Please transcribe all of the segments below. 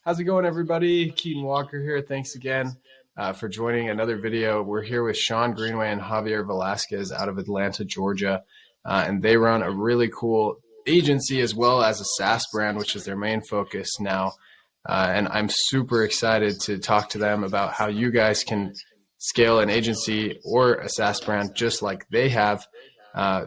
How's it going, everybody? Keaton Walker here. Thanks again for joining another video. We're here with Sean Greenway and Javier Velasquez out of Atlanta, Georgia, and they run a really cool agency as well as a SaaS brand, which is their main focus now. And I'm super excited to talk to them about how you guys can scale an agency or a SaaS brand just like they have,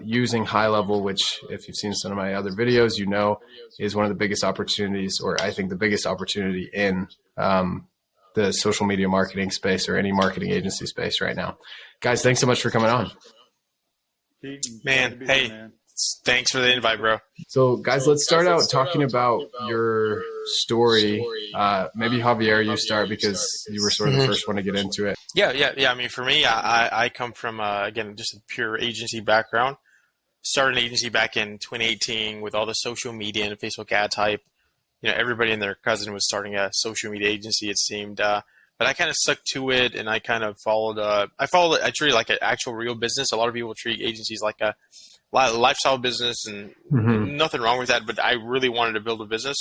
using GoHighLevel, which if you've seen some of my other videos, you know, is one of the biggest opportunities, or I think the biggest opportunity in the social media marketing space or any marketing agency space right now. Guys, thanks so much for coming on. Man, hey, thanks for the invite, bro. So guys, let's start out talking about your story. Maybe Javier, you start because you were sort of the first one to get into it. Yeah. I mean, for me, I come from, again, just a pure agency background. Started an agency back in 2018 with all the social media and Facebook ad type. You know, everybody and their cousin was starting a social media agency, it seemed. But I kind of stuck to it, and I kind of followed. I treated it like an actual real business. A lot of people treat agencies like a lifestyle business, and nothing wrong with that. But I really wanted to build a business.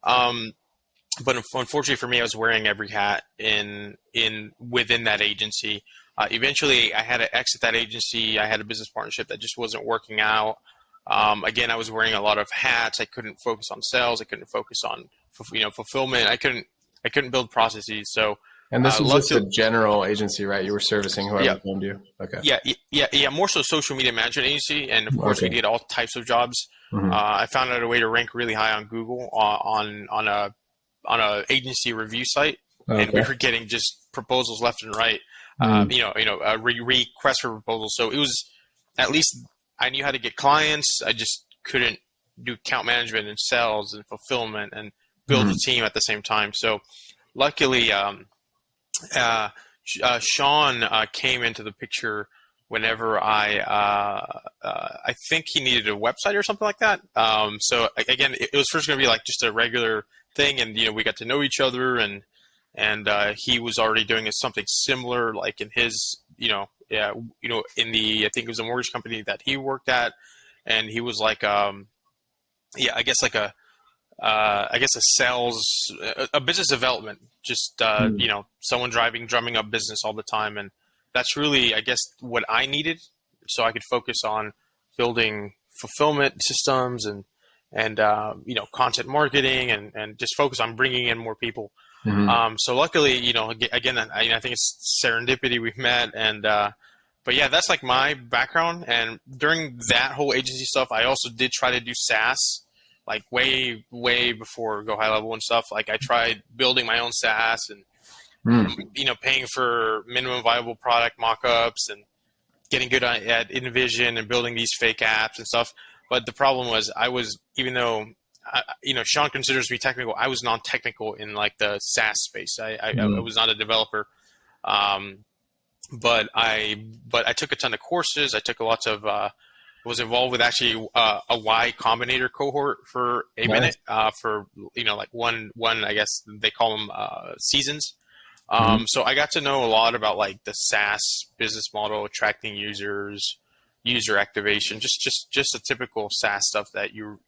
But unfortunately for me, I was wearing every hat within that agency. Eventually, I had to exit that agency. I had a business partnership that just wasn't working out. Again, I was wearing a lot of hats. I couldn't focus on sales. I couldn't focus on fulfillment. I couldn't build processes. So, and this was just a general agency, right? You were servicing whoever phoned you. Okay. Yeah. More so social media management agency, and of course we did all types of jobs. I found out a way to rank really high on Google on a agency review site, and we were getting just proposals left and right. Requests for proposals. So it was, at least I knew how to get clients. I just couldn't do account management and sales and fulfillment and build a team at the same time. So luckily, Sean came into the picture whenever I think he needed a website or something like that. So again, it was first going to be like just a regular thing, and we got to know each other, and he was already doing something similar, like in his in the, I think it was a mortgage company that he worked at, and he was like a sales, a business development, just someone drumming up business all the time, and that's really, I guess, what I needed, so I could focus on building fulfillment systems and content marketing, and just focus on bringing in more people. So luckily, again, I think it's serendipity we've met, and but yeah, that's like my background. And during that whole agency stuff, I also did try to do SaaS, like way before GoHighLevel and stuff. Like I tried building my own SaaS and paying for minimum viable product mock-ups and getting good at InVision and building these fake apps and stuff. But the problem was, even though Sean considers me technical, I was non-technical in like the SaaS space. I was not a developer, but I took a ton of courses. I took was involved with actually a Y Combinator cohort for a minute, for like one I guess they call them seasons. So I got to know a lot about like the SaaS business model, attracting users, user activation, just the typical SaaS stuff that you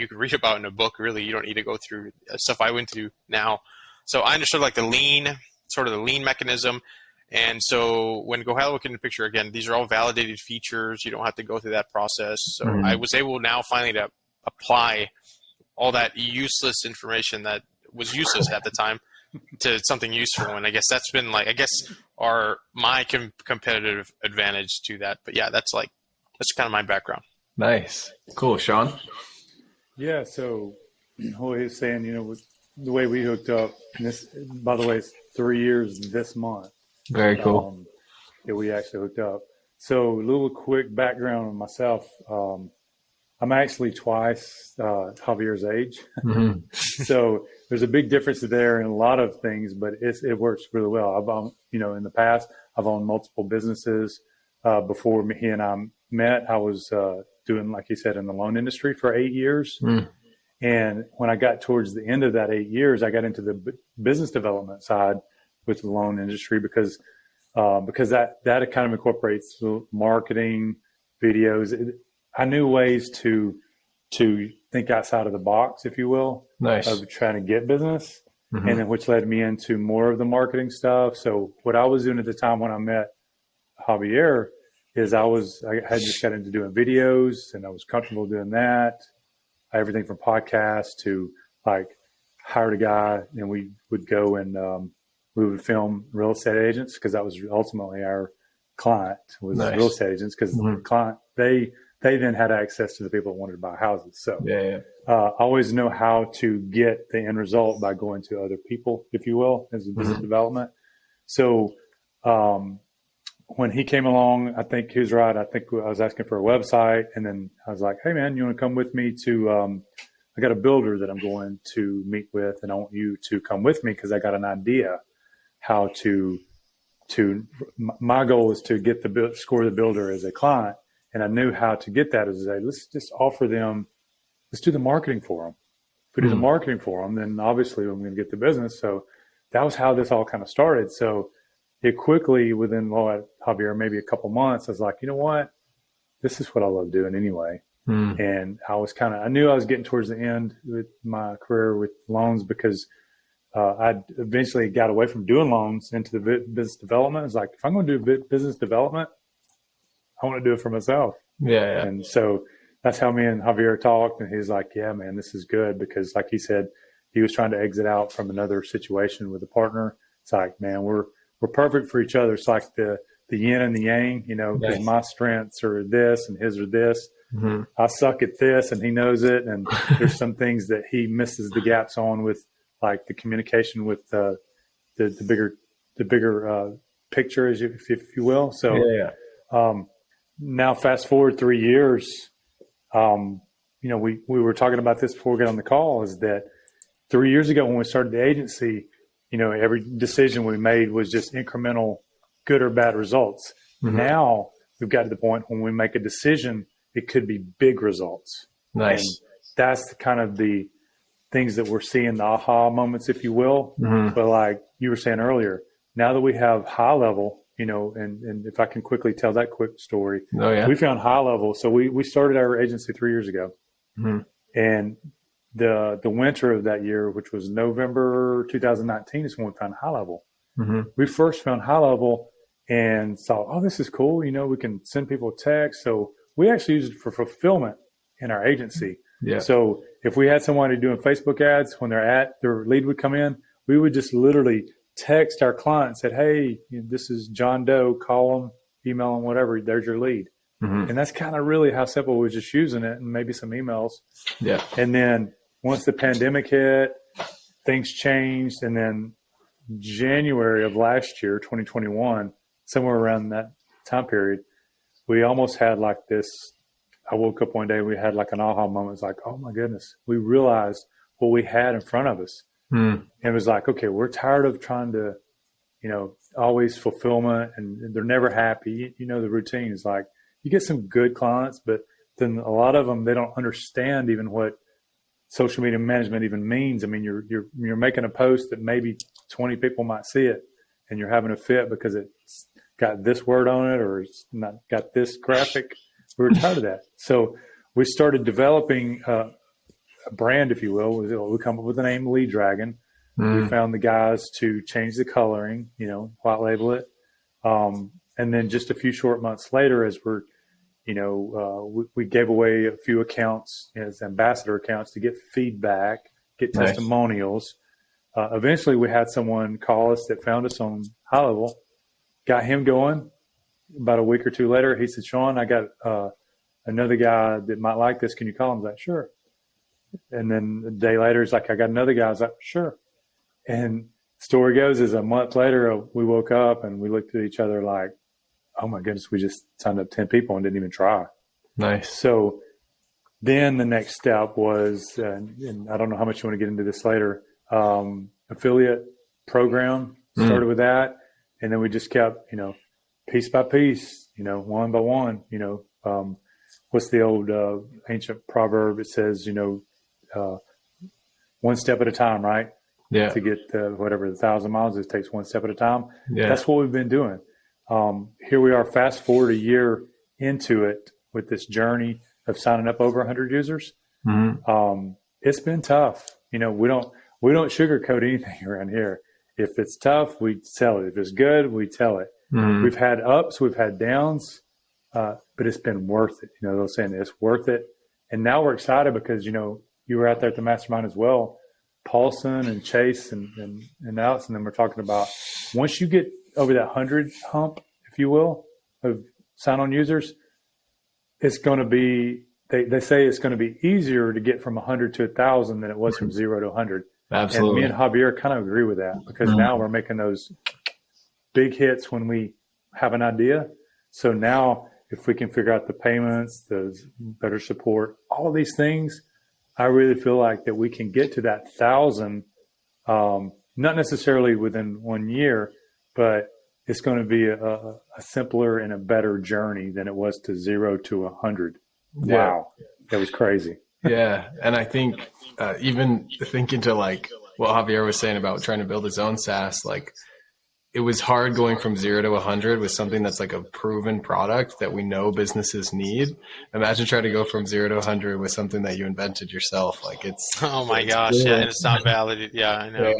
could read about in a book. Really, you don't need to go through stuff I went through now. So I understood like the lean mechanism. And so when GoHighLevel came into the picture, again, these are all validated features. You don't have to go through that process. So I was able now finally to apply all that useless information that was useless at the time to something useful. And I guess that's been my competitive advantage to that. But yeah, that's kind of my background. Nice. Cool. Sean? Yeah. So what he was saying, the way we hooked up, and this, by the way, it's 3 years this month. Very cool. That we actually hooked up. So a little quick background on myself. I'm actually twice Javier's age. So there's a big difference there in a lot of things, but it works really well. I've owned, in the past, I've owned multiple businesses. Before he and I met, I was doing, like he said, in the loan industry for 8 years. And when I got towards the end of that 8 years, I got into the business development side with the loan industry because that kind of incorporates marketing, videos. I knew ways to think outside of the box, if you will, nice, of trying to get business. and then which led me into more of the marketing stuff. So what I was doing at the time when I met Javier is I had just got into doing videos, and I was comfortable doing that. Everything from podcasts to like hired a guy, and we would go and we would film real estate agents, because that was ultimately our client was real estate agents, because the client, they then had access to the people that wanted to buy houses. So I always know how to get the end result by going to other people, if you will, as a business development. So when he came along, I think he was right. I think I was asking for a website, and then I was like, hey man, you want to come with me to, I got a builder that I'm going to meet with, and I want you to come with me, because I got an idea how to my goal is to get score the builder as a client. And I knew how to get that is let's just offer them, let's do the marketing for them. If we do the marketing for them, then obviously I'm going to get the business. So that was how this all kind of started. So it quickly, within Javier, maybe a couple months, I was like, you know what, this is what I love doing anyway. And I knew I was getting towards the end with my career with loans, because I eventually got away from doing loans into the business development. It's like, if I'm going to do business development, I want to do it for myself. Yeah. And so that's how me and Javier talked. And he's like, yeah, man, this is good, because like he said, he was trying to exit out from another situation with a partner. It's like, man, we're perfect for each other. It's like the yin and the yang, because my strengths are this and his are this. I suck at this, and he knows it. And there's some things that he misses the gaps on, with like the communication with the bigger picture, if you will. So now fast forward 3 years, we were talking about this before we got on the call, is that 3 years ago when we started the agency, every decision we made was just incremental good or bad results. Now we've got to the point when we make a decision, it could be big results. Nice. And that's the kind of the things that we're seeing, the aha moments, if you will. But like you were saying earlier, now that we have high level, and if I can quickly tell that quick story, we found high level. So we started our agency 3 years ago, and the winter of that year, which was November 2019, is when we found high level. We first found high level and saw, oh, this is cool. We can send people a text. So we actually used it for fulfillment in our agency. Yeah. So if we had somebody doing Facebook ads, when their lead would come in, we would just literally text our client and said, hey, this is John Doe, call them, email them, whatever, there's your lead. And that's kind of really how simple we were just using it, and maybe some emails. Yeah. And then once the pandemic hit, things changed. And then January of last year, 2021, somewhere around that time period, we almost had like this. I woke up one day, we had like an aha moment. It's like, oh my goodness, we realized what we had in front of us. And it was like, okay, we're tired of trying to, always fulfillment, and they're never happy. The routine is like, you get some good clients, but then a lot of them, they don't understand even what social media management even means. I mean, you're making a post that maybe 20 people might see it, and you're having a fit because it's got this word on it, or it's not got this graphic. We were tired of that. So we started developing a brand, if you will. We come up with the name LeadDragon. We found the guys to change the coloring, white label it. And then just a few short months later, as we're, we gave away a few accounts as ambassador accounts to get feedback, get testimonials. Eventually we had someone call us that found us on High Level, got him going. About a week or two later, he said, Sean, I got another guy that might like this. Can you call him? I was like, sure. And then a day later, he's like, I got another guy. I was like, sure. And story goes is a month later, we woke up and we looked at each other like, oh my goodness, we just signed up 10 people and didn't even try. Nice. So then the next step was, and I don't know how much you want to get into this later, affiliate program, started with that. And then we just kept, piece by piece, one by one, what's the old ancient proverb? It says, one step at a time, right? Yeah. To get whatever 1,000 miles, it takes one step at a time. Yeah. That's what we've been doing. Here we are, fast forward a year into it with this journey of signing up over 100 users. It's been tough. we don't sugarcoat anything around here. If it's tough, we sell it. If it's good, we tell it. Mm-hmm. We've had ups, we've had downs, but it's been worth it. They're saying it's worth it. And now we're excited because, you were out there at the mastermind as well. Paulson and Chase and Alex, and then we're talking about once you get over that 100 hump, if you will, of sign-on users, it's going to be, they say it's going to be easier to get from 100 to 1,000 than it was from 0 to 100. Absolutely. And me and Javier kind of agree with that because now we're making those big hits when we have an idea. So now if we can figure out the payments, the better support, all of these things, I really feel like that we can get to that 1,000, not necessarily within 1 year, but it's going to be a simpler and a better journey than it was to 0 to 100. Yeah. Wow. That was crazy. Yeah. And I think even thinking to like what Javier was saying about trying to build his own SaaS, like it was hard going from 0 to 100 with something that's like a proven product that we know businesses need. Imagine trying to go from 0 to 100 with something that you invented yourself. Like it's, oh my gosh. Yeah. And it's not valid. Yeah, I know.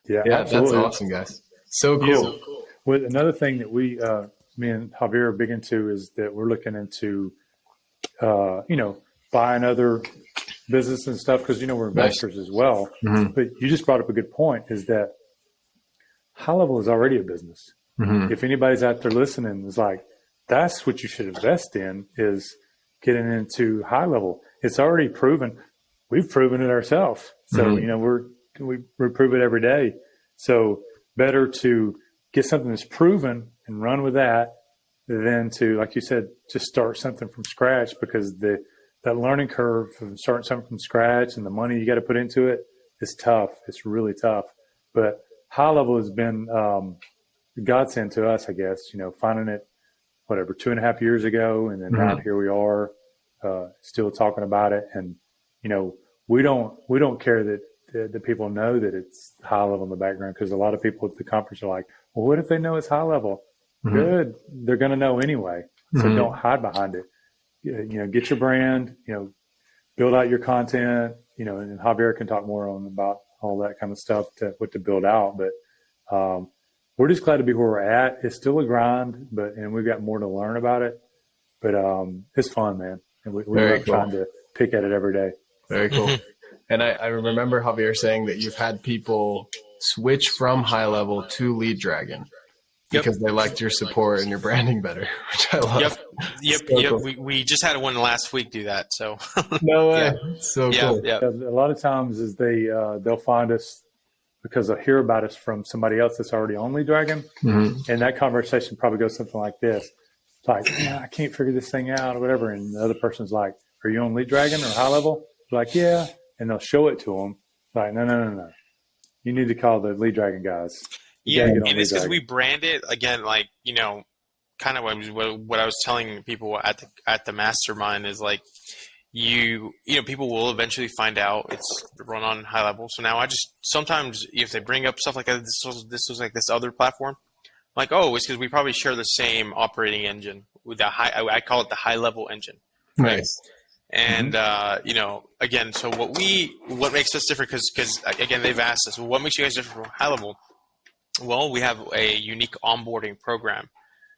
Yeah. That's awesome, guys. So cool. Yeah. Well, another thing that me and Javier are big into is that we're looking into, buying other business and stuff because, we're investors as well. Mm-hmm. But you just brought up a good point is that HighLevel is already a business. Mm-hmm. If anybody's out there listening is like, that's what you should invest in is getting into HighLevel. It's already proven. We've proven it ourselves. So, mm-hmm. We prove it every day. So better to get something that's proven and run with that than to, like you said, just start something from scratch because that learning curve of starting something from scratch and the money you got to put into it is tough. It's really tough. But HighLevel has been a godsend to us, I guess, finding it, 2.5 years ago. And then mm-hmm. now here we are still talking about it. And, we don't care that the people know that it's HighLevel in the background because a lot of people at the conference are like, well, what if they know it's HighLevel? Mm-hmm. Good. They're going to know anyway. So mm-hmm. don't hide behind it. Get your brand, build out your content, and Javier can talk more about all that kind of stuff what to build out. But we're just glad to be where we're at. It's still a grind, and we've got more to learn about it. But it's fun, man. And we're trying to pick at it every day. Very cool. And I remember Javier saying that you've had people switch from HighLevel to LeadDragon because they liked your support and your branding better, which I love. Yep. Cool. We just had one last week do that. So no way. So cool. Yeah. A lot of times is they'll find us because they'll hear about us from somebody else that's already on LeadDragon. Mm-hmm. And that conversation probably goes something like this. It's like, I can't figure this thing out or whatever. And the other person's like, are you on LeadDragon or HighLevel? Like, yeah. And they'll show it to them. Like, no. You need to call the LeadDragon guys. Yeah, and it's because we brand it again, like kind of what I was telling people at the mastermind is like, people will eventually find out it's run on HighLevel. So now I just sometimes if they bring up stuff like that, this was like this other platform, I'm like, oh, it's because we probably share the same operating engine with the I call it the HighLevel engine. Right? Nice. And, again, so what makes us different, because again, they've asked us, well, what makes you guys different from HighLevel? Well, we have a unique onboarding program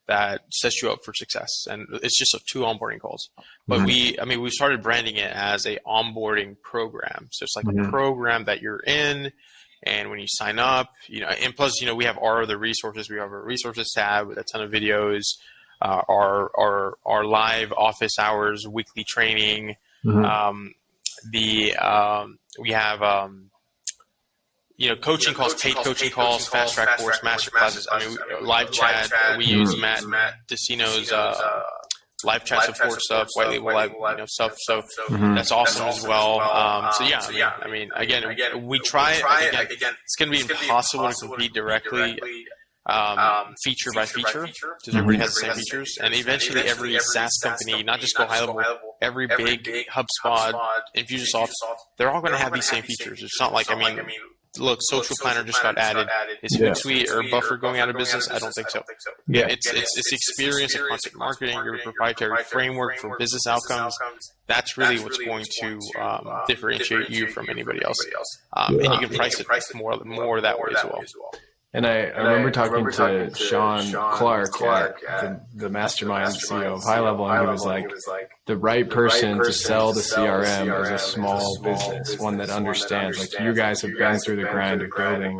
that sets you up for success. And it's just 2 onboarding calls. But we started branding it as a onboarding program. So it's like a program that you're in. And when you sign up, and plus, we have our other resources. We have a resources tab with a ton of videos. Our live office hours, weekly training. Mm-hmm. We have coaching calls, paid coaching calls, fast track course, master classes. Live chat. We use Matt DeCino's live chat support stuff, white label live stuff. So that's awesome as well. Again, we try it. Again, it's going to be impossible to compete directly. Feature by feature, because everybody has the same features, and eventually every SaaS company, not just GoHighLevel, every big HubSpot, Infusionsoft, they're all going to have these same features. It's not like look, Social Planner just got added. Is Hootsuite or Buffer going out of business? I don't think so. Yeah. It's experience in content marketing, your proprietary framework for business outcomes. That's really what's going to differentiate you from anybody else. And you can price it more that way as well. And I remember talking to Sean Clark, the mastermind CEO of HighLevel, and he was like, the right person to sell the CRM is a small business, one that understands. Like, you guys have been through the grind of building,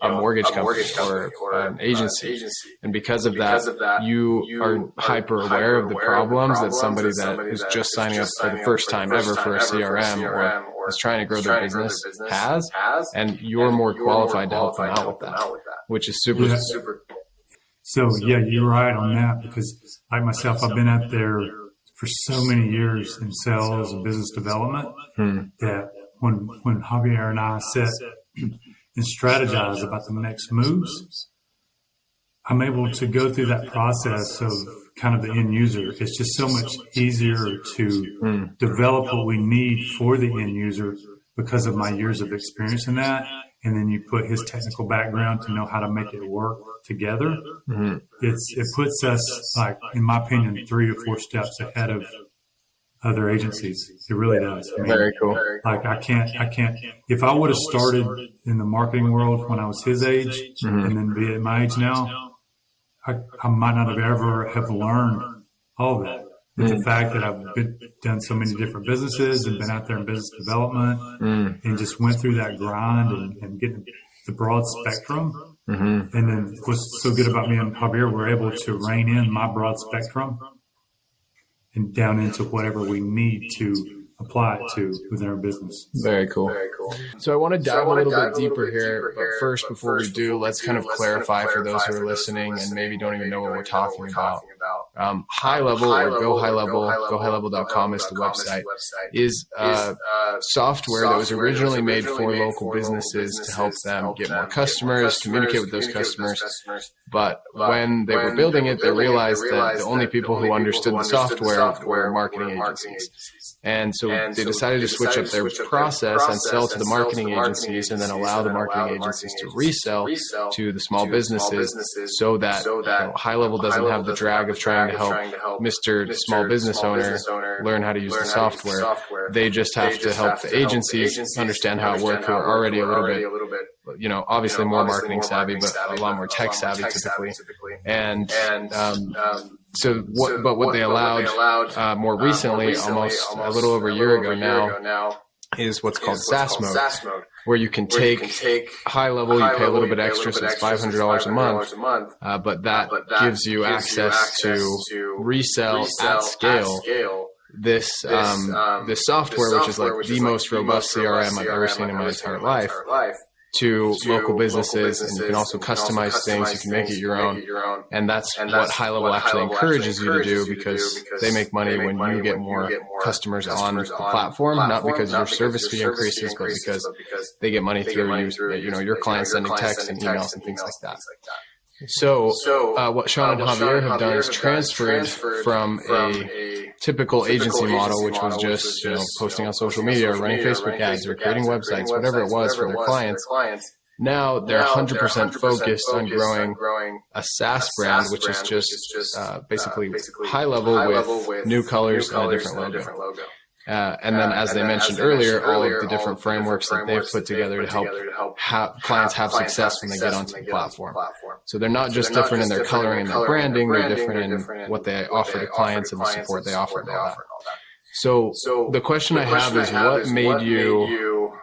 a mortgage company or an agency. And because of that, you are hyper aware of the problems that somebody that is just signing up for the first time ever for a CRM or is trying to grow their business has, and you're more qualified to help them out with that, which is super. So yeah, you're right on that, because like myself, I've been out there for so many years in sales and business development that when Javier and I sit and strategize about the next moves, I'm able to go through that process of kind of the end user. It's just so much easier to develop what we need for the end user because of my years of experience in that. And then you put his technical background to know how to make it work together. It puts us, like, in my opinion, 3 to 4 steps ahead of other agencies. It really does. I mean, very cool. Like, I can't, if I would have started in the marketing world when I was his age and then be at my age now, I might not have ever have learned all that. But the fact that I've done so many different businesses and been out there in business development and just went through that grind and getting the broad spectrum. And then what's so good about me and Javier, we're able to rein in my broad spectrum and down into whatever we need to apply it to within our business. Very cool. So I want to dive a little bit deeper here, but first, before we do, let's kind of clarify for those who are listening and maybe don't even know what we're talking about. HighLevel or GoHighLevel, GoHighLevel.com is the website, is software that was originally made for local businesses to help them get more customers, communicate with those customers. But when they were building it, they realized that the only people who understood the software were marketing agencies. And so they decided to switch up their process and sell to the marketing agencies, and then allow the marketing agencies to resell to the small businesses, so that HighLevel doesn't have the drag of trying to help Mr. Small Business Owner learn how to use the software. They just have to help the agencies understand how it works, who are already a little bit, obviously more marketing savvy, but a lot more tech savvy typically. And so what they allowed more recently, almost a little over a year ago now, is what's called SaaS mode, where you can take HighLevel, you pay a little bit extra, so it's $500 a month, but that gives you access to resell at scale this software, which is like the most robust CRM I've ever seen in my entire life, to local businesses. And you can also customize things, you can make it your own, and that's what HighLevel actually encourages you to do, because they make money when you get more customers on the platform, not because your service fee increases, but because they get money through your clients sending texts and emails and things like that. So what Sean and Javier have done is transferred from a typical agency model, which was just posting on social media or running Facebook ads or creating websites, whatever it was for their clients. Now they're 100% focused on growing a SaaS brand, which is just basically HighLevel with new colors and a different logo. And then, as they mentioned earlier, all of the different frameworks that they've put together to help clients have success when they get onto the platform. So they're not just different in their coloring and their branding, they're different in what they offer to clients and the support they offer and all that. So the question I have is,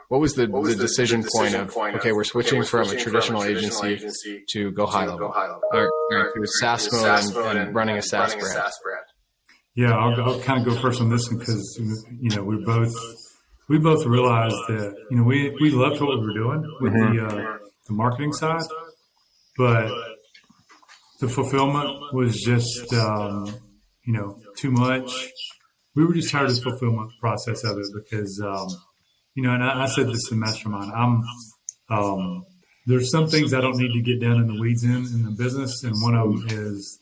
what was the decision point of, okay, we're switching from a traditional agency to GoHighLevel, or to SaaS mode and running a SaaS brand? Yeah, I'll kind of go first on this one, because we both realized that we loved what we were doing with the marketing side, but the fulfillment was just too much. We were just tired of the fulfillment process of it, because and I said this in Mastermind. There's some things I don't need to get down in the weeds in the business, and one of them is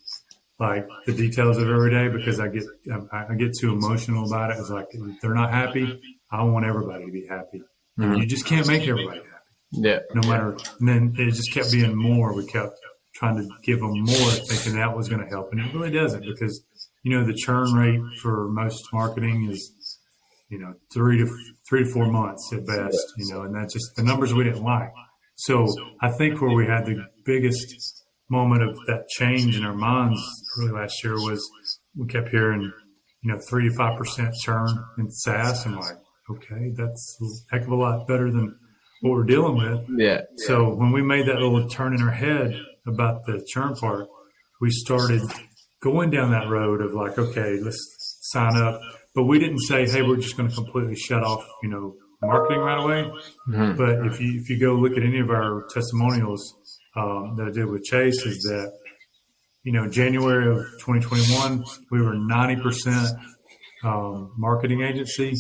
like the details of every day, because I get too emotional about it. It's like, if they're not happy, I want everybody to be happy. You just can't make everybody happy. Yeah. No matter, and then it just kept being more. We kept trying to give them more, thinking that was going to help. And it really doesn't, because, the churn rate for most marketing is, 3 to 4 months at best, and that's just the numbers we didn't like. So I think where we had the biggest moment of that change in our minds early last year was we kept hearing, 3 to 5% churn in SaaS. I'm like, okay, that's a heck of a lot better than what we're dealing with. Yeah. So when we made that little turn in our head about the churn part, we started going down that road of like, okay, let's sign up. But we didn't say, hey, we're just going to completely shut off, marketing right away. Mm-hmm. But if you go look at any of our testimonials that I did with Chase, is that, January of 2021, we were 90% marketing agency,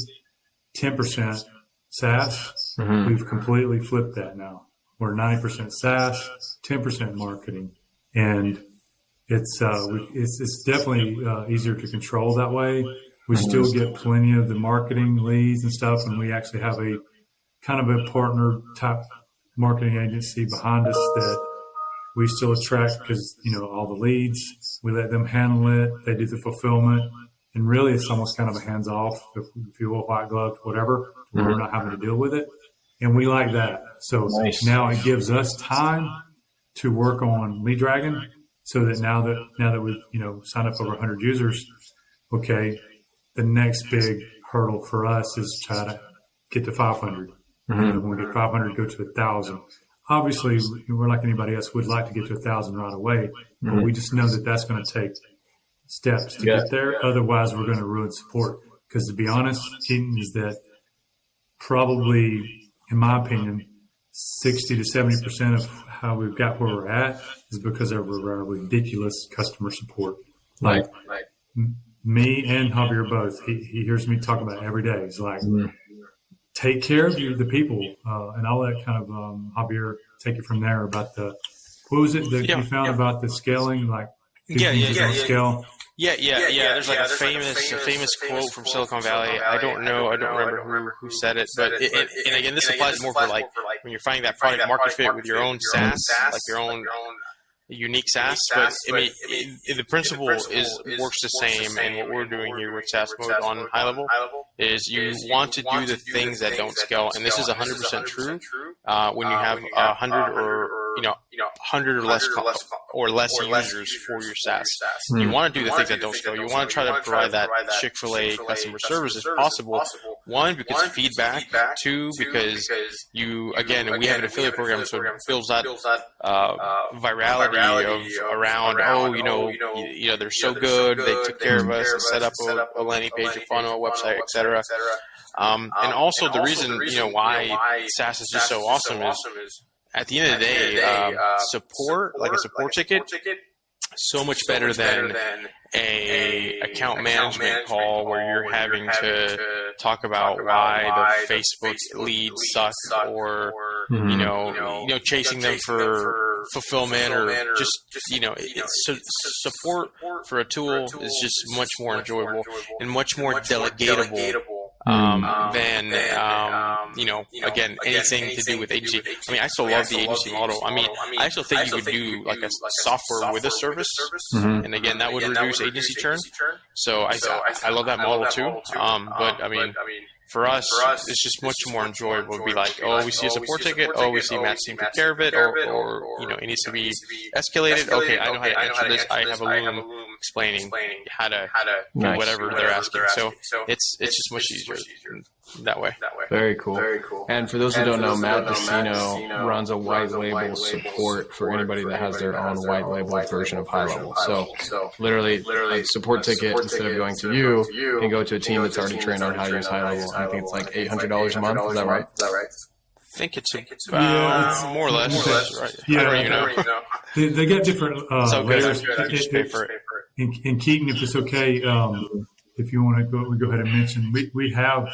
10% SaaS. Mm-hmm. We've completely flipped that now. We're 90% SaaS, 10% marketing, and it's definitely easier to control that way. We still get plenty of the marketing leads and stuff, and we actually have a kind of a partner type marketing agency behind us that we still attract because, all the leads, we let them handle it. They do the fulfillment, and really it's almost kind of a hands off, if you will, white glove, whatever. Mm-hmm. We're not having to deal with it. And we like that. So Now it gives us time to work on LeadDragon, so that now that we've, signed up over 100 users, okay, the next big hurdle for us is try to get to 500. Mm-hmm. And when we get 500, go to 1,000. Obviously, we're like anybody else. We'd like to get to 1,000 right away, but we just know that that's going to take steps to get there. Otherwise, we're going to ruin support. Because to be honest, Keaton, is that probably, in my opinion, 60 to 70% of how we've got where we're at is because of our ridiculous customer support. Like me and Javier both, he hears me talk about it every day. He's like, take care of the people. And I'll let kind of Javier take it from there about what was it that you found about the scaling? Like, scale? Yeah. There's like a famous quote from Silicon Valley. I don't remember who said it, but and again, this applies more for like when you're finding that product market fit with your own SaaS, like your own unique SaaS. But I mean, the principle works the same. And what we're doing here with SaaS Mode on high level is you want to do the things that don't scale, and this is 100% true. When you have 100 or less users for your SaaS. You want to do the things that don't scale. You want to try to provide that Chick-fil-A customer service as possible. One, because of feedback. Two, because we have an affiliate program, so it builds that virality of around, they're so good, they took care of us, and set up a landing page, a funnel, a website, etc. And also the reason, why SaaS is just so awesome is, at the end of the day, support, like a support ticket, so much better than a account management call where you're having to talk about why the Facebook leads suck, or chasing them for fulfillment, or support for a tool is just much more enjoyable and much more delegatable than again, anything to do with agency. I mean, I still love the agency model. I mean, I still think you could do like a software with a service, and again, that would reduce agency churn. So I love that model too. But I mean, for us, it's just much more enjoyable to be like, we see a support ticket. We see Matt's team take care of it, or it needs to be escalated. Okay, I know how to answer this. I have a Loom explaining how to do whatever they're asking. So it's just much easier that way. Very cool. And for those who don't know, Matt Dicino runs a white label support for anybody that has their own white label version of high level. So literally a support ticket, instead of going to you, can go to a team that's already trained on how to use high level. I think it's like $800 a month. Is that right? I think it's more or less. Right. Yeah, I don't even know. They get different layers. Just pay for it. And Keaton, if it's okay, if you want to go ahead and mention, we have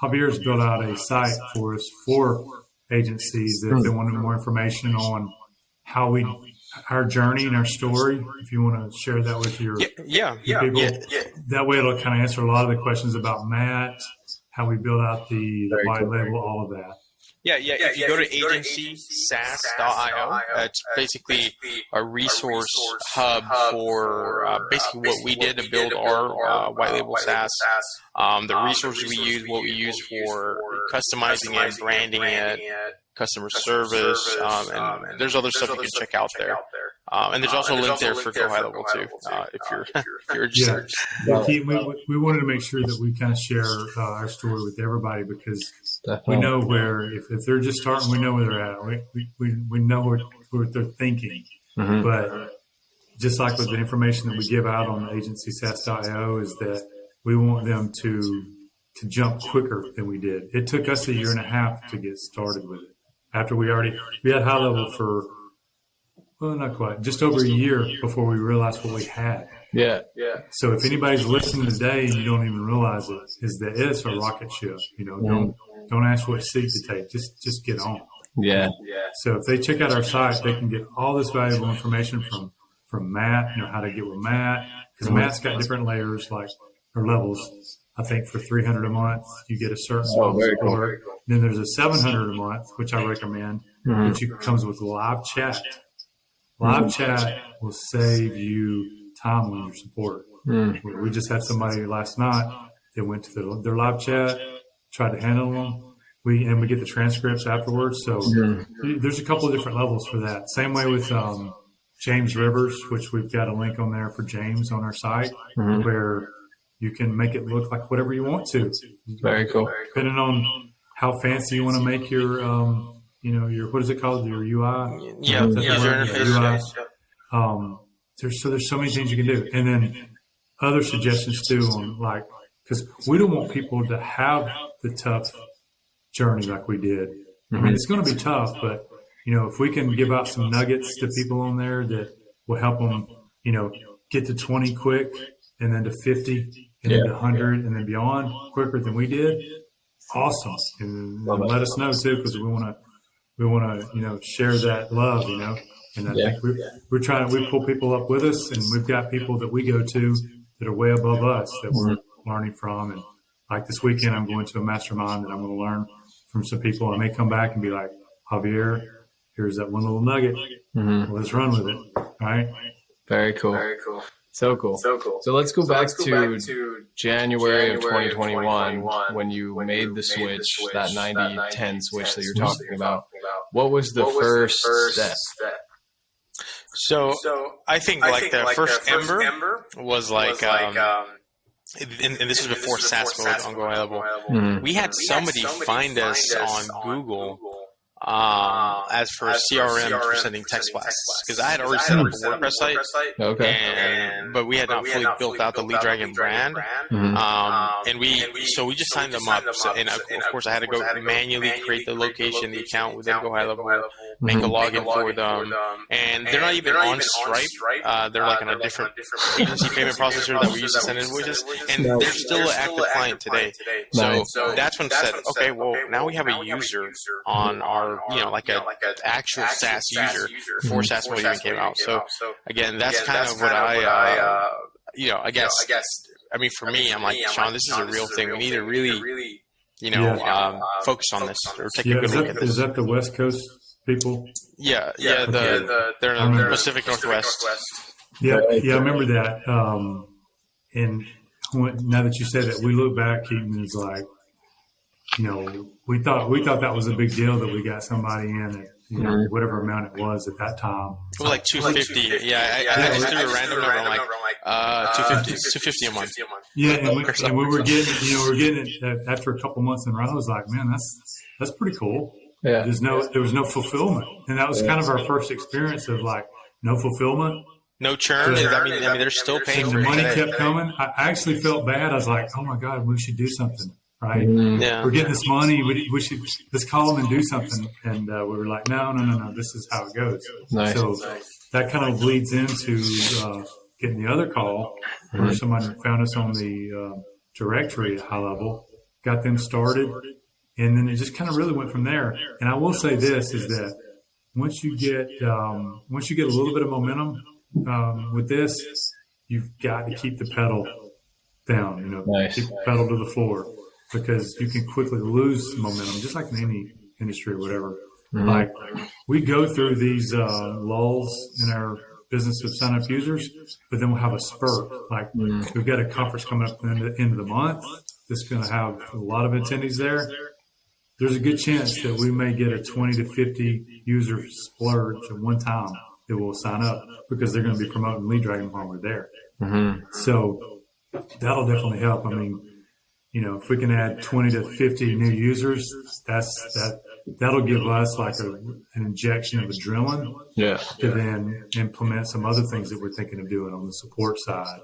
Javier's built out a site for us for agencies that if they want more information on how our journey and our story. If you want to share that with your people, that way it'll kind of answer a lot of the questions about Matt, how we build out the white label, all of that. Yeah. If you go to agencysas.io, it's basically a resource hub for basically what we did to build our white label SaaS. The resources we use, what we use for customizing it, branding it, customer service, and there's other stuff you can check out there. And there's also a link there for GoHighLevel too, if you're interested. Yeah. We wanted to make sure that we kind of share our story with everybody, because Definitely. we know where, if they're just starting, we know where they're at. We know what they're thinking. Mm-hmm. But just like with the information that we give out on agencysas.io, is that we want them to jump quicker than we did. It took us 1.5 years to get started with it. After we had high level for, well, not quite, just over 1 year before we realized what we had. Yeah. So if anybody's listening today and you don't even realize it, is that it's a rocket ship. Don't ask what seat to take. Just get on. Yeah. So if they check out our site, they can get all this valuable information from Matt, how to get with Matt, because Matt's got different layers, or levels. I think for $300 a month, you get a certain level support. Cool. Then there's a $700 a month, which I recommend, which comes with live chat. Live chat will save you time on your support. We just had somebody last night that went to their live chat, tried to handle them. We get the transcripts afterwards. So there's a couple of different levels for that. Same way with James Rivers, which we've got a link on there for James on our site, where you can make it look like whatever you want to. Very cool. Depending on how fancy you want to make your, your, what is it called? Your UI? Yeah. User interface. There's so many things you can do. And then other suggestions too on because we don't want people to have the tough journey like we did. I mean, it's going to be tough, but if we can give out some nuggets to people on there that will help them, get to 20 quick, and then to 50, and then to 100, and then beyond quicker than we did. Awesome. And let us know too, because we want to, share that love, And I think we pull people up with us, and we've got people that we go to that are way above us that we're learning from. And like this weekend, I'm going to a mastermind that I'm going to learn from some people. I may come back and be like, Javier, here's that one little nugget. Let's run with it. All right. Very cool. So cool. So let's go back to January of 2021 when you made the switch, that 90-10 switch that you're talking about. What was the first step? So I think the first ember was and this is before SaaS mode on GoHighLevel. We had somebody find us on Google as for a CRM for sending text blasts, because I had already set up a WordPress site, but we had not fully built out the LeadDragon brand, and we just signed them up. And of course, I had to go manually create the location, the account within GoHighLevel, make a login for them, and they're not even on Stripe. They're on a different agency payment processor that we use to send invoices, and they're still an active client today. So that's when I said, okay, well, now we have a user on our, like an actual SaaS user before SaaS mode even came out. So again, that's kind of what I guess, for me, I'm like, Sean, this is a real thing. We need to really, focus on this or take a good look at this. Is that the West Coast people? Yeah. They're in the Pacific Northwest. Yeah, I remember that. And now that you said it, we look back, Keaton, is like, we thought that was a big deal that we got somebody in at, whatever amount it was at that time. It was like $250. Yeah, I just threw a random number. I'm like, $250 a month. Yeah, and we were getting it after a couple months in a row. I was like, man, that's pretty cool. Yeah. There was no fulfillment, and that was kind of our first experience of no fulfillment. No churn. I mean, they're still paying. And the money kept coming. I actually felt bad. I was like, oh my God, we should do something. Right? Yeah. We're getting this money. We should let's call them and do something. And we were like, no. This is how it goes. Nice. So that kind of leads into getting the other call where someone found us on the directory at High Level, got them started, and then it just kind of really went from there. And I will say this is that once you get a little bit of momentum with this, you've got to keep the pedal down. Nice. Keep the pedal to the floor. Because you can quickly lose momentum, just like in industry or whatever. Like we go through these lulls in our business of sign up users, but then we'll have a spurt. Like we've got a conference coming up at the end of the month that's going to have a lot of attendees there. There's a good chance that we may get a 20 to 50 user splurge at one time that will sign up because they're going to be promoting LeadDragon while we're there. So that'll definitely help. I mean, you know, if we can add 20 to 50 new users, that'll give us like an injection of adrenaline to then implement some other things that we're thinking of doing on the support side.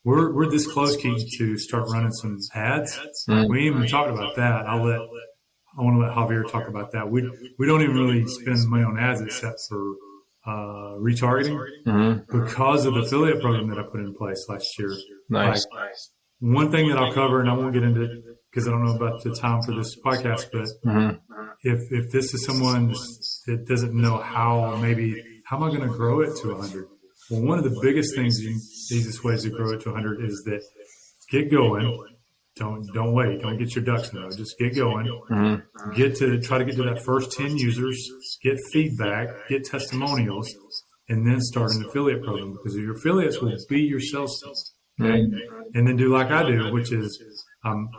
We're this close, Keith, to start running some ads. We ain't even talked about that. I want to let Javier talk about that. We don't even really spend money on ads except for retargeting because of the affiliate program that I put in place last year. Nice. One thing that I'll cover, and I won't get into it because I don't know about the time for this podcast, but if this is someone that doesn't know how am I going to grow it to 100? Well, one of the biggest things, easiest ways to grow it to 100 is that get going. Don't wait. Don't get your ducks in a row. Just get going. Try to get to that first 10 users, get feedback, get testimonials, and then start an affiliate program because your affiliates will be your sales team. Okay? And then do like I do, which is I'm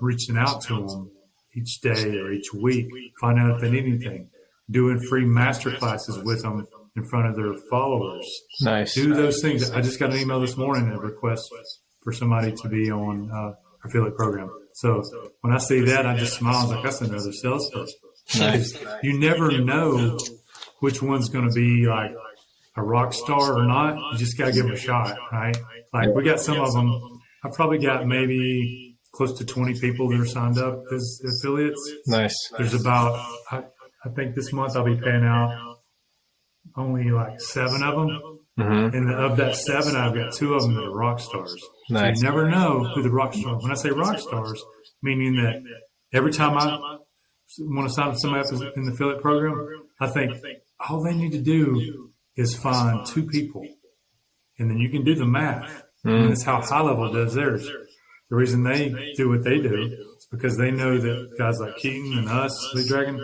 reaching out to them each day or each week, find out if they need anything, doing free master classes with them in front of their followers. Nice. Do those things. I just got an email this morning, a request for somebody to be on our affiliate program. So when I see that, I just smile. I was like, that's another salesperson. Nice. You never know which one's going to be like a rock star or not. You just got to give them a shot, right? Like we got some of them. I probably got maybe close to 20 people that are signed up as affiliates. Nice. There's about, I think this month I'll be paying out only like 7 of them. And of that 7, I've got 2 of them that are rock stars. Nice. So you never know who the rock stars. When I say rock stars, meaning that every time I want to sign up somebody up in the affiliate program, I think all they need to do is find 2 people. And then you can do the math. And that's how HighLevel does theirs. The reason they do what they do is because they know that guys like Keaton and us, LeadDragon,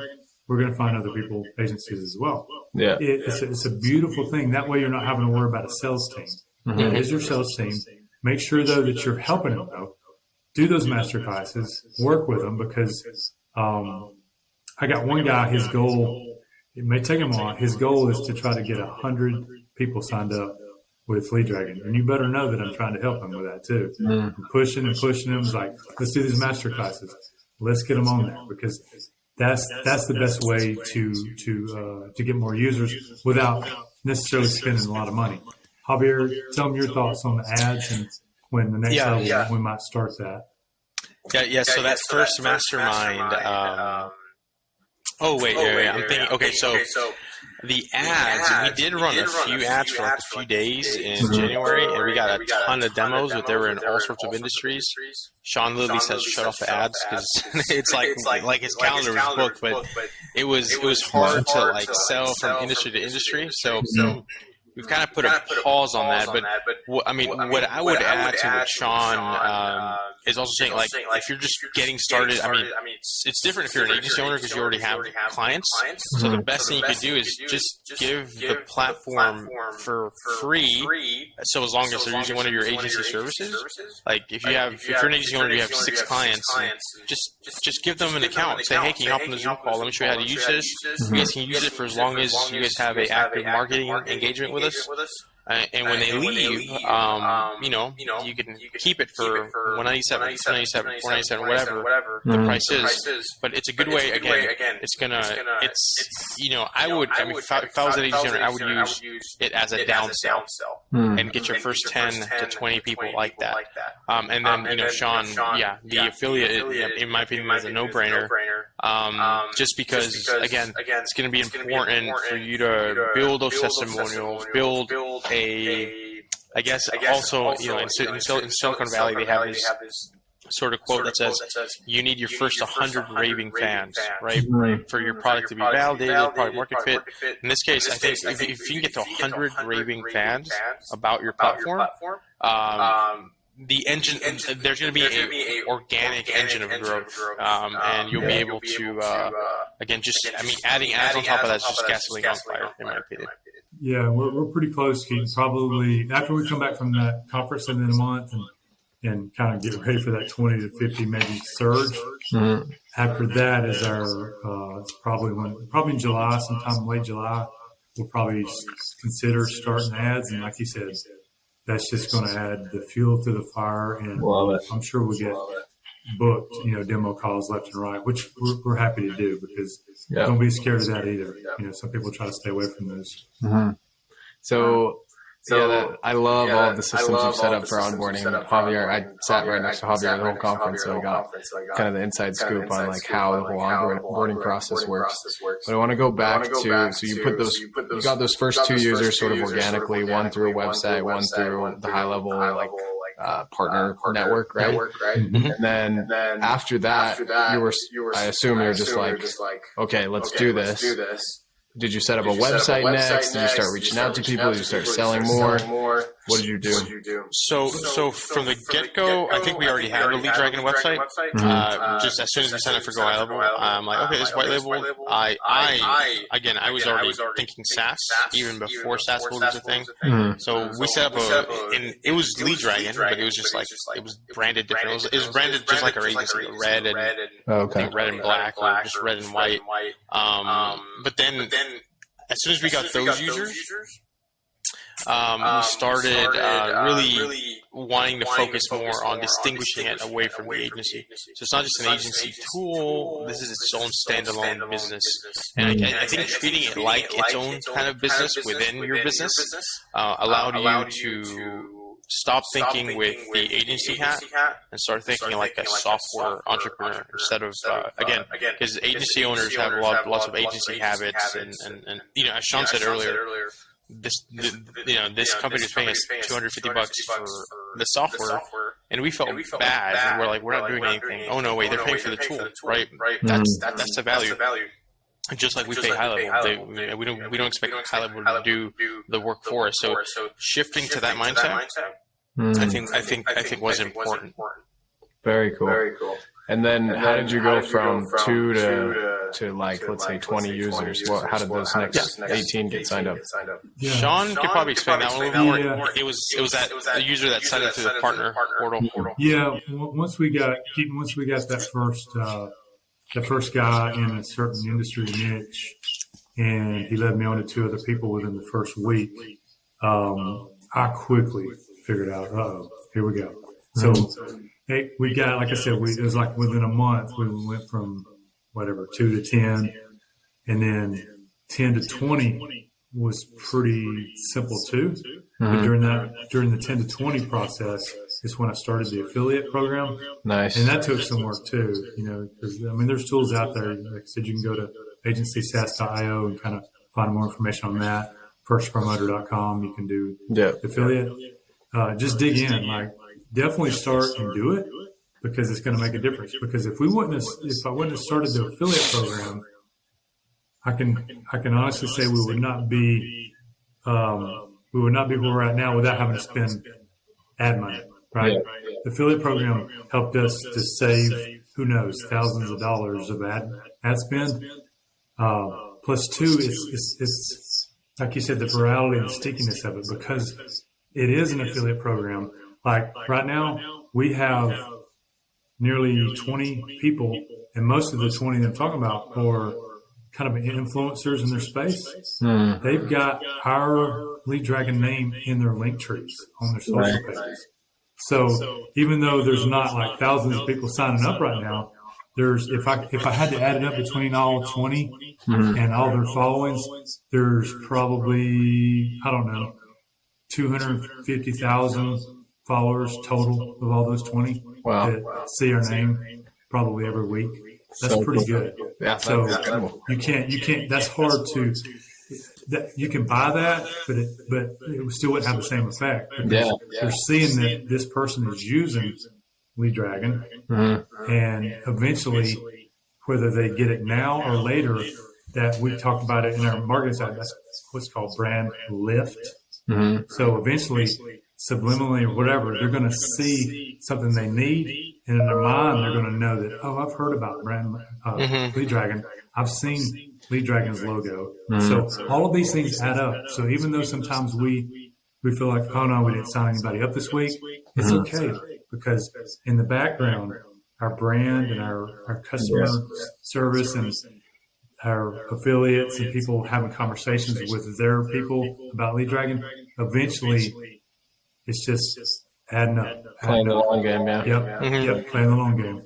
we're going to find other people, agencies as well. Yeah. It's a beautiful thing. That way you're not having to worry about a sales team. It is your sales team. Make sure, though, that you're helping them, though. Do those master classes. Work with them because I got one guy, his goal, it may take him a lot. His goal is to try to get 100 people signed up with LeadDragon. And you better know that I'm trying to help him with that, too. I'm pushing him. It's like, let's do these master classes. Let's get them on there because that's the best way to get more users without necessarily spending a lot of money. Javier, tell them your thoughts on the ads and when the next level we might start that. So that first mastermind. I'm thinking. Okay, so the ads, we did run a few ads for like a few days in January, and we got a ton of demos, but they were in all sorts of industries. Sean literally says shut off the ads because it's like his calendar was booked, but it was hard to like sell from industry to industry. So we've kind of put a pause on that. But what I would add to what Sean is also saying, like if you're just getting started, I mean, it's different if you're an agency owner because you already have clients. So the best thing you could do is just give the platform for free. So as long as they're using one of your agency services, like if you're an agency owner, you have 6 clients, just give them an account. Say, hey, can you hop on the Zoom call? Let me show you how to use this. You guys can use it for as long as you guys have an active marketing engagement with us. And when they leave, you can keep it for $197, $297, $497, whatever the price is. But it's a good way. Again, if I was an agency owner, I would use it as a downsell and get your first 10 to 20 people like that. And then, Sean, the affiliate, in my opinion, is a no-brainer. Just because, again, it's going to be important for you to build those testimonials, build I guess also, in Silicon Valley, they have this sort of quote that says, you need your first 100 raving fans, right? For your product to be validated, product market fit. In this case, I think if you can get to 100 raving fans about your platform, the engine, there's going to be a organic engine of growth, and you'll be able to, again, adding ads on top of that's just gasoline on fire, in my opinion. Yeah, we're pretty close, Keaton. Probably after we come back from that conference in a month and kind of get ready for that 20 to 50 maybe surge. Mm-hmm. After that is our it's probably in July, sometime late July, we'll probably consider starting ads. And like you said, that's just going to add the fuel to the fire. And I'm sure we'll get booked, demo calls left and right, which we're happy to do because don't be scared of that either. Some people try to stay away from those. Mm-hmm. I love all of the systems you've set up for onboarding. Javier, I sat right next to Javier the whole conference, so I got kind of the inside scoop on like how the whole onboarding process works. But I want to go back to, so you got those first 2 users sort of organically, one through a website, one through the high level partner network, right? Mm-hmm. And then after that, I assume you're just like, okay, let's do this. Did you set up a website next? Did you start reaching out to people? Did you start selling more? What did you do? So from the get-go, I think we already had a LeadDragon website. Just as soon as we signed up for GoHighLevel, I'm like, okay, this white label. I was already thinking SaaS even before SaaS was a thing. So we set up it was LeadDragon, but it was just like it was branded different. It was branded just like our agency, red and black, or just red and white. But then as soon as we got those users, we started really wanting to focus more on distinguishing it away from the agency. So it's not just an agency tool. This is its own standalone business. And I think treating it like its own kind of business within your business allowed you to stop thinking with the agency hat and start thinking like a software entrepreneur instead of, again, because agency owners have lots of agency habits. And as Sean said earlier, this company is paying us $250 for the software, and we felt bad. And we're like, we're not doing anything. Oh no, wait, they're paying for the tool, right? That's the value. Just like we pay HighLevel, we don't expect HighLevel to do the work for us. So shifting to that mindset, I think was important. Very cool. And then how did you go from 2 to like, let's say 20 users? How did those next 18 get signed up? Yeah. Sean could probably explain that one a little more. It was that user that signed up through the partner portal. Yeah. Once we got that first guy in a certain industry niche, and he led me on to 2 other people within the first week, I quickly figured out, here we go. So we got, like I said, it was like within a month, we went from 2 to 10, and then 10 to 20 was pretty simple too. But during the 10 to 20 process is when I started the affiliate program. Nice. And that took some work too, because there's tools out there. Like I said, you can go to agencysas.io and kind of find more information on that. Firstpromoter.com, you can do affiliate. Just dig in, definitely start and do it, because it's going to make a difference. Because if I wouldn't have started the affiliate program, I can honestly say we would not be where we're at now without having to spend ad money, right? The affiliate program helped us to save, who knows, thousands of dollars of ad spend. Plus 2 is like you said, the virality and the stickiness of it, because it is an affiliate program. Like right now, we have nearly 20 people, and most of the 20 that I'm talking about are kind of influencers in their space. They've got our LeadDragon name in their link trees on their social pages. So even though there's not like thousands of people signing up right now, there's if I had to add it up between all 20 and all their followings, there's probably, I don't know, 250,000 followers total of all those 20 that see our name probably every week. That's pretty good. Yeah. So you can't. That's hard to. You can buy that, but it still wouldn't have the same effect. They're seeing that this person is using LeadDragon, and eventually, whether they get it now or later, that we talked about it in our marketing side. That's what's called brand lift. So eventually, subliminally or whatever, they're going to see something they need, and in their mind, they're going to know that, oh, I've heard about LeadDragon. I've seen LeadDragon's logo. So all of these things add up. So even though sometimes we feel like, oh no, we didn't sign anybody up this week, it's okay, because in the background, our brand and our customer service and our affiliates and people having conversations with their people about LeadDragon, eventually it's just adding up. Playing the long game, yeah. Yep, playing the long game.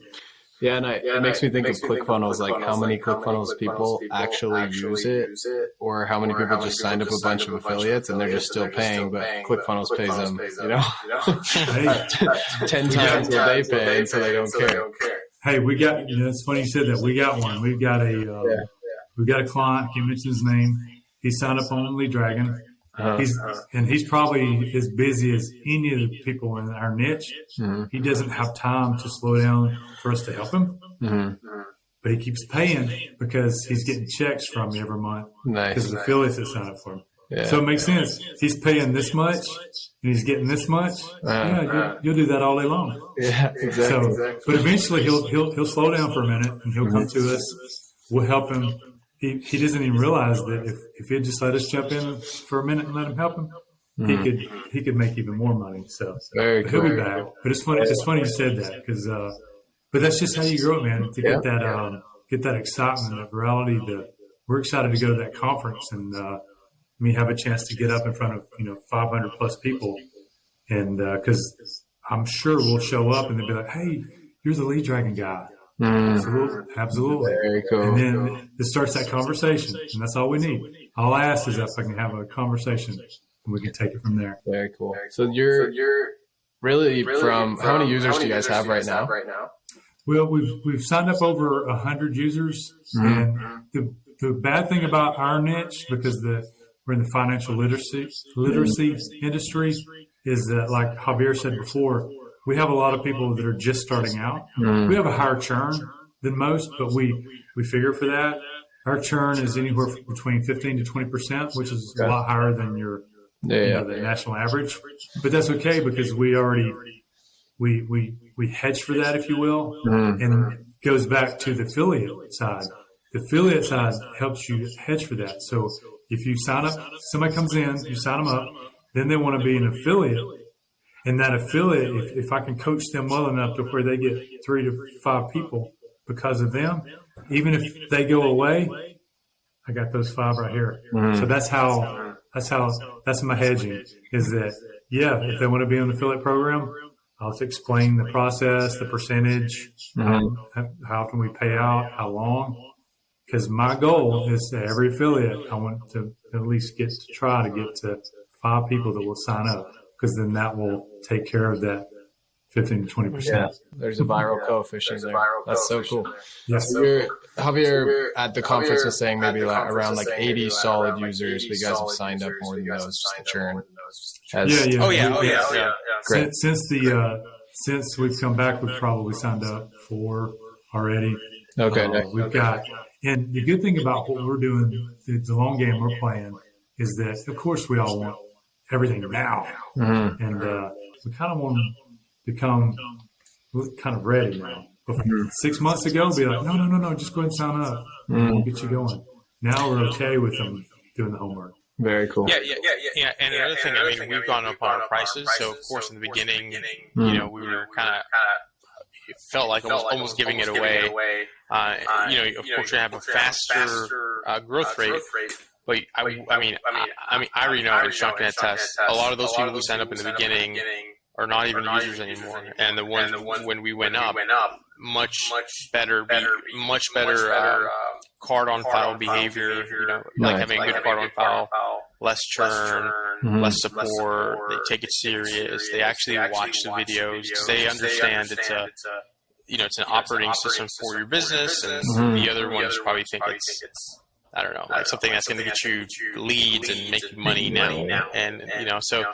Yeah, and it makes me think of ClickFunnels, like how many ClickFunnels people actually use it, or how many people just signed up a bunch of affiliates and they're just still paying, but ClickFunnels pays them, 10 times what they pay, and so they don't care. Hey, we got, it's funny you said that. We got one. We've got a client, I can't mention his name. He signed up on LeadDragon. He's probably as busy as any of the people in our niche. He doesn't have time to slow down for us to help him. But he keeps paying because he's getting checks from me every month because of affiliates that sign up for him. Yeah. So it makes sense. He's paying this much and he's getting this much. You'll do that all day long. Yeah, exactly. But eventually he'll slow down for a minute and he'll come to us. We'll help him. He doesn't even realize that if he'd just let us jump in for a minute and let him help him, he could make even more money. So he'll be back. But it's funny you said that, because but that's just how you grow it, man. To get that excitement, that virality. We're excited to go to that conference and have a chance to get up in front of 500 plus people, and because I'm sure we'll show up and they'll be like, hey, you're the LeadDragon guy. Absolutely. Very cool. And then it starts that conversation, and that's all we need. All I ask is if I can have a conversation, and we can take it from there. Very cool. So you're really from how many users do you guys have right now? Well, we've signed up over 100 users, and the bad thing about our niche, because we're in the financial literacy industry, is that, like Javier said before, we have a lot of people that are just starting out. We have a higher churn than most, but we figure for that. Our churn is anywhere between 15 to 20%, which is a lot higher than the national average. But that's okay, because we already we hedge for that, if you will, and it goes back to the affiliate side. The affiliate side helps you hedge for that. So if you sign up, somebody comes in, you sign them up, then they want to be an affiliate. And that affiliate, if I can coach them well enough to where they get 3 to 5 people because of them, even if they go away, I got those 5 right here. So that's my hedging, is that, if they want to be on the affiliate program, I'll explain the process, the percentage, how often we pay out, how long. Because my goal is that every affiliate, I want to at least try to get to 5 people that will sign up, because then that will take care of that 15 to 20%. Yeah, there's a viral coefficient there. That's so cool. Yes. So Javier at the conference was saying maybe around 80 solid users, but you guys have signed up more than those, just the churn. Great. Since we've come back, we've probably signed up 4 already. Okay. We've got, and the good thing about what we're doing, the long game we're playing, is that, of course, we all want everything now. And we kind of want to become kind of ready now. 6 months ago, be like, no, just go ahead and sign up. We'll get you going. Now we're okay with them doing the homework. Very cool. Yeah. And another thing, we've gone up on our prices. So, of course, in the beginning, we were kind of, it felt like almost giving it away. Of course, you have a faster growth rate. But I already know, and Sean can attest, a lot of those people who signed up in the beginning are not even users anymore. And the ones when we went up, much better card on file behavior, like having a good card on file, less churn, less support. They take it serious. They actually watch the videos because they understand it's an operating system for your business, and the other ones probably think it's I don't know, like something that's going to get you leads and make you money now. And, so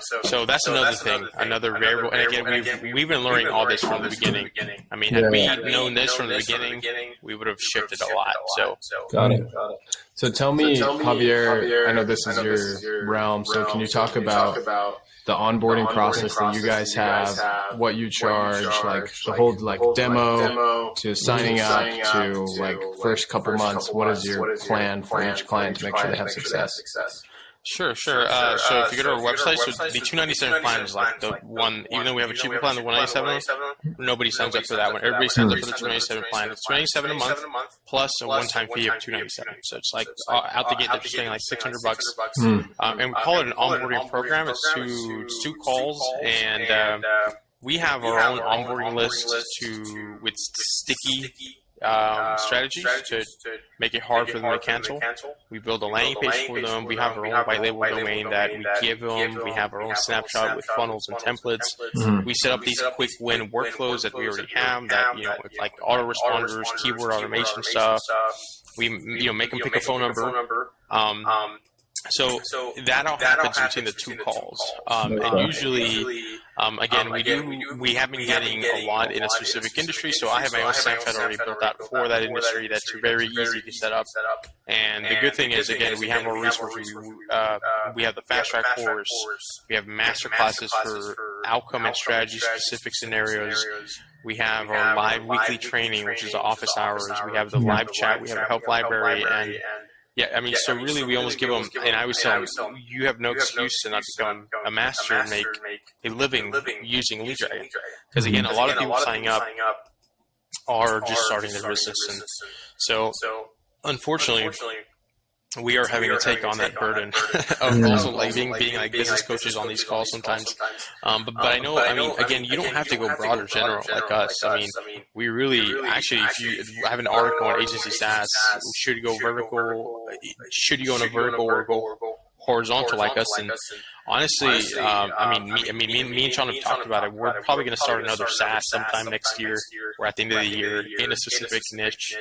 that's another thing, another variable. And again, we've been learning all this from the beginning. Had we known this from the beginning, we would have shifted a lot. So Got it. So tell me, Javier, I know this is your realm. So can you talk about the onboarding process that you guys have, what you charge, like the whole like demo to signing up to like first couple months. What is your plan for each client to make sure they have success? Sure. So if you go to our website, so the $297 plan is like the one, even though we have a cheaper plan, the $197, nobody signs up for that one. Everybody signs up for the $297 plan. It's $297 a month plus a one-time fee of $297. So it's like out the gate, they're just paying like $600. And we call it an onboarding program. It's two calls, and we have our own onboarding list with sticky strategies to make it hard for them to cancel. We build a landing page for them. We have our own white label domain that we give them. We have our own snapshot with funnels and templates. We set up these quick win workflows that we already have that, with like autoresponders, keyword automation stuff. We, make them pick a phone number. So that all happens between the two calls. And usually, again, we have been getting a lot in a specific industry. So I have my own Snapchat already built out for that industry. That's very easy to set up. And the good thing is, again, we have more resources. We have the fast track course. We have master classes for outcome and strategy specific scenarios. We have our live weekly training, which is the office hours. We have the live chat. We have a help library, and so really we almost give them, and I always tell them, you have no excuse to not become a master and make a living using LeadDragon. Because again, a lot of people signing up are just starting their business. And so unfortunately, we are having to take on that burden of also like being like business coaches on these calls sometimes. But I know, again, you don't have to go broad or general like us. We really, actually, if you have an article on agency SaaS, should you go vertical, should you go in a vertical or go horizontal like us? And honestly, me and Sean have talked about it. We're probably going to start another SaaS sometime next year or at the end of the year in a specific niche.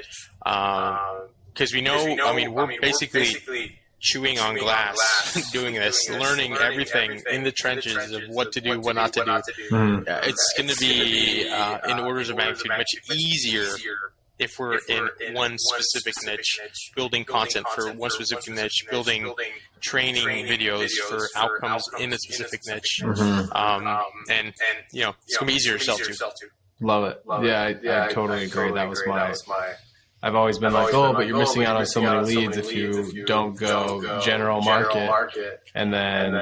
Because we know, we're basically chewing on glass doing this, learning everything in the trenches of what to do, what not to do. It's going to be in orders of magnitude much easier if we're in one specific niche, building content for one specific niche, building training videos for outcomes in a specific niche. And it's going to be easier to sell to. Love it. I totally agree. That was my... I've always been like, but you're missing out on so many leads if you don't go general market. And then,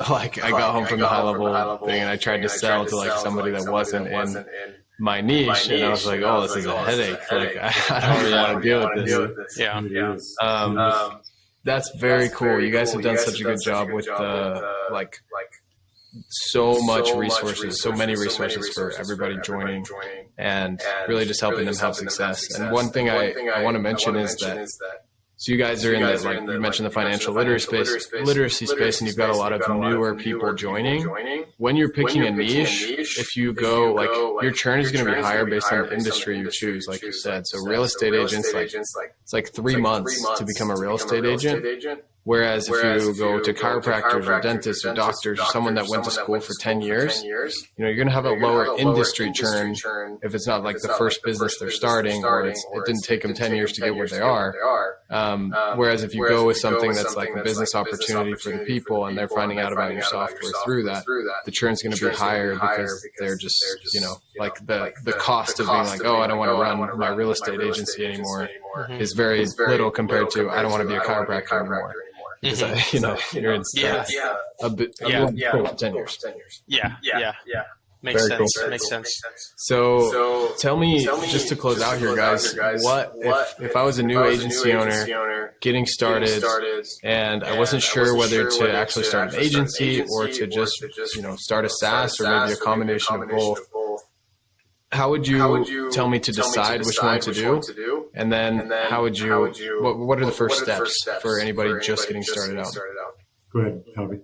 like, I got home from the high level thing and I tried to sell to like somebody that wasn't in my niche, and I was like, this is a headache. Like, I don't really want to deal with this. Yeah. That's very cool. You guys have done such a good job with the so many resources for everybody joining, and really just helping them have success. And one thing I want to mention is that, so you guys are in the, like you mentioned, the financial literacy space, and you've got a lot of newer people joining. When you're picking a niche, if you go, like, your churn is going to be higher based on the industry you choose, like you said. So real estate agents, it's like 3 months to become a real estate agent. Whereas if you go to chiropractors or dentists or doctors or someone that went to school for 10 years, you're going to have a lower industry churn if it's not like the first business they're starting, or it didn't take them 10 years to get where they are. Whereas if you go with something that's like a business opportunity for the people and they're finding out about your software through that, the churn's going to be higher because they're just, like the cost of being like, I don't want to run my real estate agency anymore is very little compared to, I don't want to be a chiropractor anymore. Because you're in a bit 10 years. Yeah. Makes sense. So tell me, just to close out here, guys, what if I was a new agency owner getting started and I wasn't sure whether to actually start an agency or to just start a SaaS, or maybe a combination of both? How would you tell me to decide which one to do? And then how would you, what are the first steps for anybody just getting started out? Go ahead, Toby.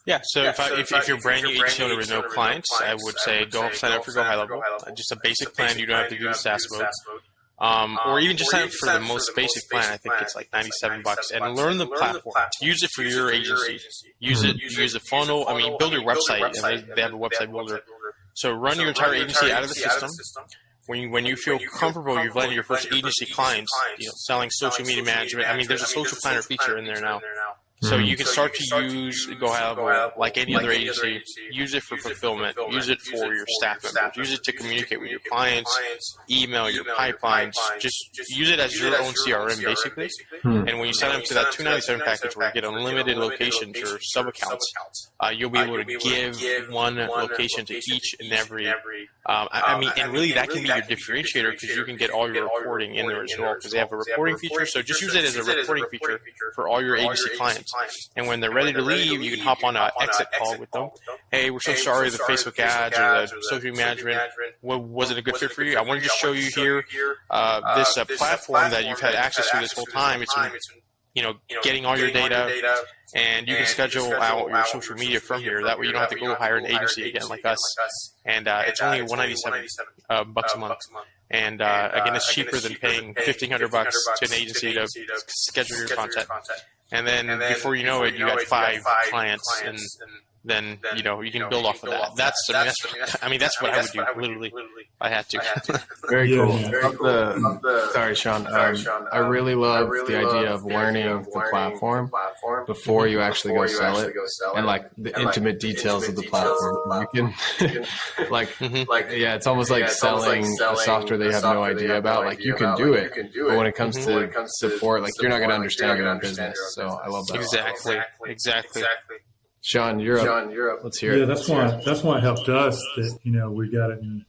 Yeah, so if you're brand new agency owner with no clients, I would say go sign up for GoHighLevel. Just a basic plan. You don't have to do the SaaS mode. Or even just sign up for the most basic plan. I think it's like $97, and learn the platform. Use it for your agency. Use the funnel. Build your website. And they have a website builder. So run your entire agency out of the system. When you feel comfortable, you've landed your first agency clients, selling social media management. There's a social planner feature in there now. So you can start to use GoHighLevel like any other agency. Use it for fulfillment. Use it for your staff members. Use it to communicate with your clients, email your pipelines. Just use it as your own CRM, basically. And when you sign up to that $297 package where you get unlimited locations or sub-accounts, you'll be able to give one location to each and every. And really that can be your differentiator because you can get all your reporting in there as well because they have a reporting feature. So just use it as a reporting feature for all your agency clients. And when they're ready to leave, you can hop on an exit call with them. Hey, we're so sorry the Facebook ads or the social management wasn't a good fit for you. I wanted to show you here this platform that you've had access to this whole time. It's getting all your data, and you can schedule out your social media from here. That way you don't have to go hire an agency again like us. And it's only $197 bucks a month. And again, it's cheaper than paying $1,500 to an agency to schedule your content. And then before you know it, you got 5 clients, and then you can build off of that. That's what I would do. Literally, I had to. Very cool. Sorry, Sean. I really love the idea of learning the platform before you actually go sell it, and like the intimate details of the platform. You can, it's almost like selling a software they have no idea about. Like you can do it, but when it comes to support, like you're not going to understand your own business. So I love that. Exactly. Sean, you're up. Let's hear it. Yeah, that's why it helped us that, we got it in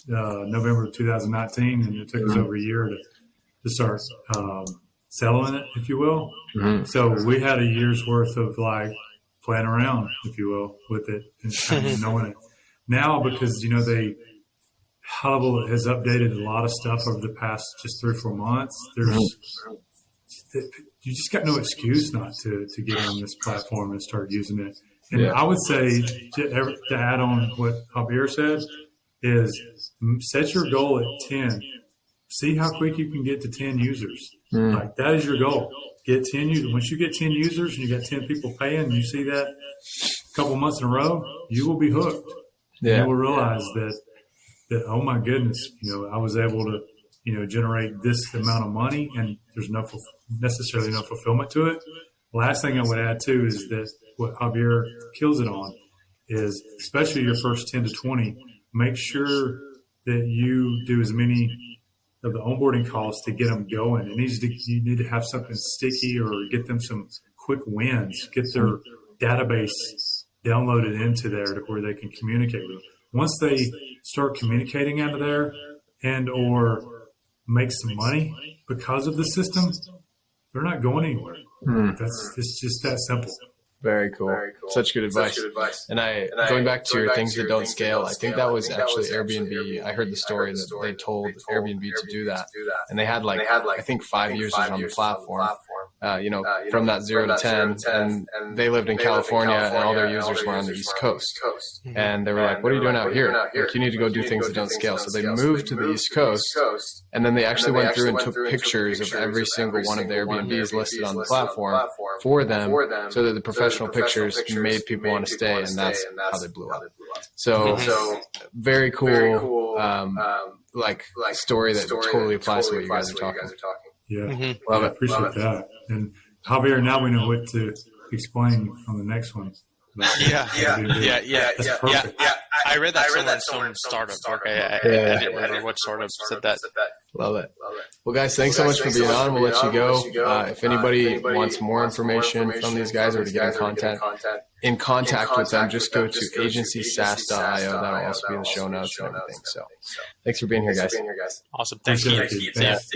November of 2019, and it took us over a year to start selling it, if you will. So we had a year's worth of like playing around, if you will, with it and kind of knowing it. Now, because, HighLevel has updated a lot of stuff over the past just 3 or 4 months, you just got no excuse not to get on this platform and start using it. And I would say to add on what Javier said is set your goal at 10. See how quick you can get to 10 users. Like that is your goal. Get 10 users. Once you get 10 users and you got 10 people paying, and you see that a couple months in a row, you will be hooked. You will realize that, oh my goodness, I was able to, generate this amount of money, and there's necessarily no fulfillment to it. Last thing I would add too is that what Javier kills it on is, especially your first 10 to 20, make sure that you do as many of the onboarding calls to get them going. You need to have something sticky or get them some quick wins, get their database downloaded into there to where they can communicate with them. Once they start communicating out of there and or make some money because of the system, they're not going anywhere. It's just that simple. Very cool. Such good advice. And going back to your things that don't scale, I think that was actually Airbnb. I heard the story that they told Airbnb to do that. And they had I think 5 users on the platform, from that 0 to 10. And they lived in California, and all their users were on the East Coast. And they were like, what are you doing out here? Like, you need to go do things that don't scale. So they moved to the East Coast, and then they actually went through and took pictures of every single one of the Airbnbs listed on the platform for them, so that the professional pictures made people want to stay, and that's how they blew up. So very cool, story that totally applies to what you guys are talking. Yeah, love it. I appreciate that. And Javier, now we know what to explain on the next one. Yeah. I read that some startup. I didn't remember what startup said that. Love it. Well, guys, thanks so much for being on. We'll let you go. If anybody wants more information from these guys or to get in contact with them, just go to agencysaas.io. That'll also be in the show notes and everything. So thanks for being here, guys. Awesome. Thank you. Thanks.